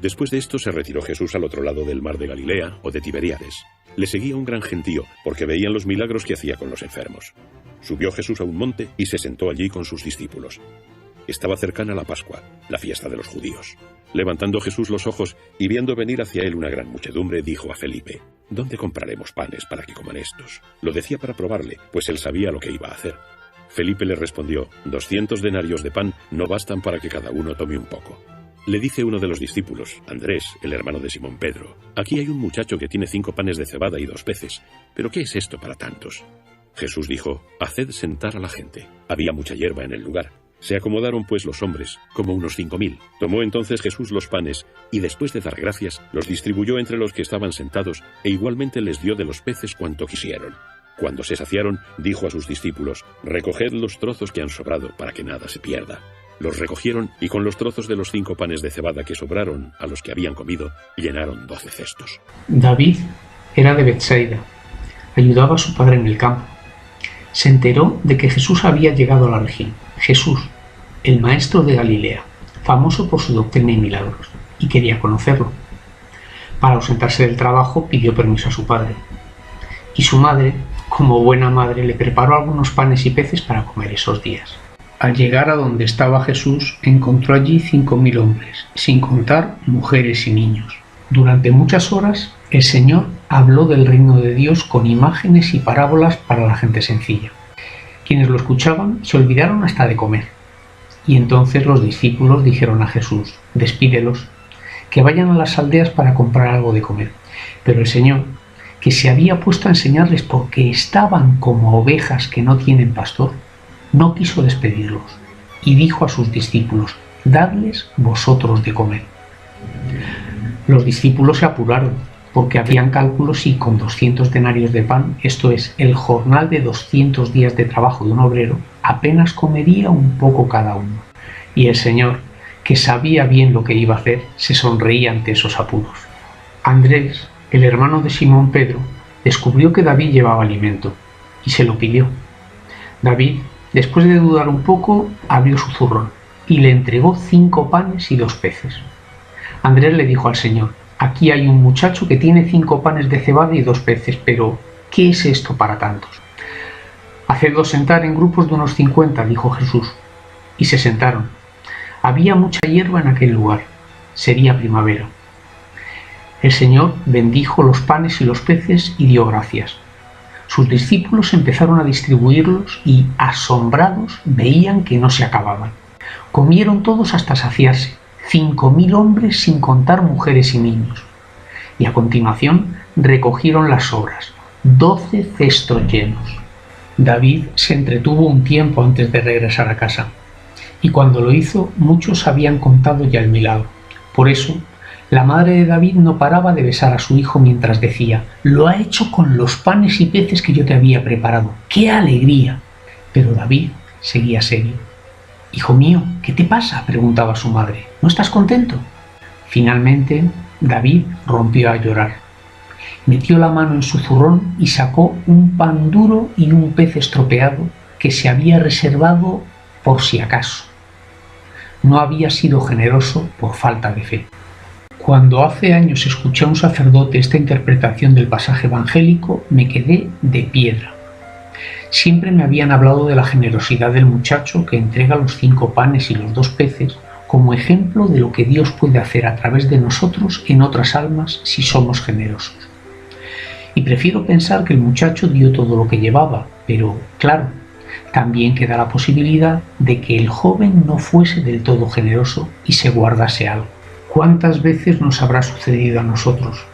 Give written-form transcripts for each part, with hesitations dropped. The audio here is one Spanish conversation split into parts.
Después de esto se retiró Jesús al otro lado del mar de Galilea o de Tiberíades. Le seguía un gran gentío porque veían los milagros que hacía con los enfermos. Subió Jesús a un monte y se sentó allí con sus discípulos. Estaba cercana la Pascua, la fiesta de los judíos. Levantando Jesús los ojos y viendo venir hacia él una gran muchedumbre, dijo a Felipe: ¿Dónde compraremos panes para que coman estos? Lo decía para probarle, pues él sabía lo que iba a hacer. Felipe le respondió: 200 denarios de pan no bastan para que cada uno tome un poco. Le dice uno de los discípulos, Andrés, el hermano de Simón Pedro: aquí hay un muchacho que tiene 5 panes de cebada y 2 peces. ¿Pero qué es esto para tantos? Jesús dijo: haced sentar a la gente. Había mucha hierba en el lugar. Se acomodaron pues los hombres, como unos 5000. Tomó entonces Jesús los panes, y después de dar gracias, los distribuyó entre los que estaban sentados, e igualmente les dio de los peces cuanto quisieron. Cuando se saciaron, dijo a sus discípulos: recoged los trozos que han sobrado, para que nada se pierda. Los recogieron, y con los trozos de los 5 panes de cebada que sobraron a los que habían comido, llenaron 12 cestos. David era de Betsaida. Ayudaba a su padre en el campo. Se enteró de que Jesús había llegado a la región. Jesús, el maestro de Galilea, famoso por su doctrina y milagros, y quería conocerlo. Para ausentarse del trabajo pidió permiso a su padre. Y su madre, como buena madre, le preparó algunos panes y peces para comer esos días. Al llegar a donde estaba Jesús, encontró allí 5000 hombres, sin contar mujeres y niños. Durante muchas horas, el Señor habló del reino de Dios con imágenes y parábolas para la gente sencilla. Quienes lo escuchaban se olvidaron hasta de comer. Y entonces los discípulos dijeron a Jesús: despídelos, que vayan a las aldeas para comprar algo de comer. Pero el Señor, que se había puesto a enseñarles porque estaban como ovejas que no tienen pastor, no quiso despedirlos, y dijo a sus discípulos: dadles vosotros de comer. Los discípulos se apuraron, porque hacían cálculos y con 200 denarios de pan, esto es, el jornal de 200 días de trabajo de un obrero, apenas comería un poco cada uno. Y el Señor, que sabía bien lo que iba a hacer, se sonreía ante esos apuros. Andrés, el hermano de Simón Pedro, descubrió que David llevaba alimento, y se lo pidió. David, después de dudar un poco, abrió su zurrón, y le entregó 5 panes y 2 peces. Andrés le dijo al Señor: aquí hay un muchacho que tiene 5 panes de cebada y 2 peces, pero ¿qué es esto para tantos? Hacedlos sentar en grupos de unos 50, dijo Jesús. Y se sentaron. Había mucha hierba en aquel lugar. Sería primavera. El Señor bendijo los panes y los peces y dio gracias. Sus discípulos empezaron a distribuirlos y, asombrados, veían que no se acababan. Comieron todos hasta saciarse. 5000 hombres sin contar mujeres y niños. Y a continuación recogieron las sobras, 12 cestos llenos. David se entretuvo un tiempo antes de regresar a casa, y cuando lo hizo muchos habían contado ya el milagro. Por eso, la madre de David no paraba de besar a su hijo mientras decía: lo ha hecho con los panes y peces que yo te había preparado. ¡Qué alegría! Pero David seguía serio. «Hijo mío, ¿qué te pasa?», preguntaba su madre. «¿No estás contento?». Finalmente, David rompió a llorar. Metió la mano en su zurrón y sacó un pan duro y un pez estropeado que se había reservado por si acaso. No había sido generoso por falta de fe. Cuando hace años escuché a un sacerdote esta interpretación del pasaje evangélico, me quedé de piedra. Siempre me habían hablado de la generosidad del muchacho que entrega los 5 panes y los 2 peces como ejemplo de lo que Dios puede hacer a través de nosotros en otras almas si somos generosos. Y prefiero pensar que el muchacho dio todo lo que llevaba, pero, claro, también queda la posibilidad de que el joven no fuese del todo generoso y se guardase algo. ¿Cuántas veces nos habrá sucedido a nosotros?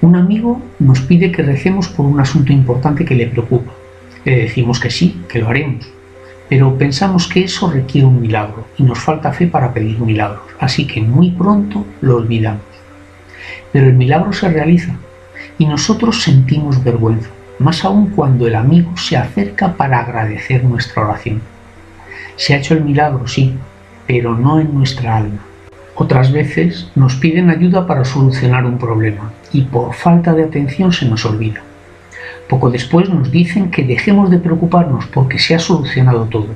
Un amigo nos pide que recemos por un asunto importante que le preocupa. Le decimos que sí, que lo haremos, pero pensamos que eso requiere un milagro y nos falta fe para pedir milagros, así que muy pronto lo olvidamos. Pero el milagro se realiza y nosotros sentimos vergüenza, más aún cuando el amigo se acerca para agradecer nuestra oración. Se ha hecho el milagro, sí, pero no en nuestra alma. Otras veces nos piden ayuda para solucionar un problema y por falta de atención se nos olvida. Poco después nos dicen que dejemos de preocuparnos porque se ha solucionado todo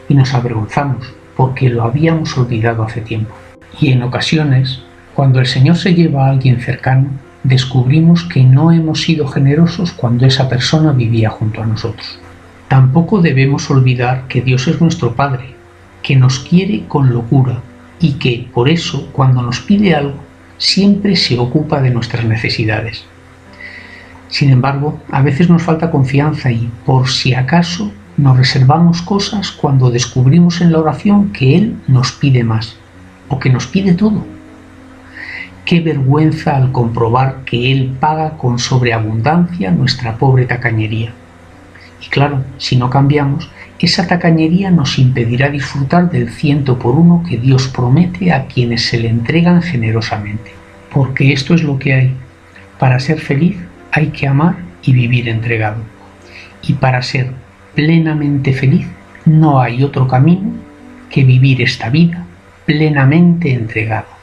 y nos avergonzamos porque lo habíamos olvidado hace tiempo. Y en ocasiones Cuando el Señor se lleva a alguien cercano, descubrimos que no hemos sido generosos cuando esa persona vivía junto a nosotros. Tampoco debemos olvidar que Dios es nuestro Padre, que nos quiere con locura y que, por eso, cuando nos pide algo, siempre se ocupa de nuestras necesidades. Sin embargo, a veces nos falta confianza y, por si acaso, nos reservamos cosas cuando descubrimos en la oración que Él nos pide más, o que nos pide todo. Qué vergüenza al comprobar que Él paga con sobreabundancia nuestra pobre tacañería. Y claro, si no cambiamos, esa tacañería nos impedirá disfrutar del 100 por 1 que Dios promete a quienes se le entregan generosamente. Porque esto es lo que hay. Para ser feliz hay que amar y vivir entregado. Y para ser plenamente feliz no hay otro camino que vivir esta vida plenamente entregado.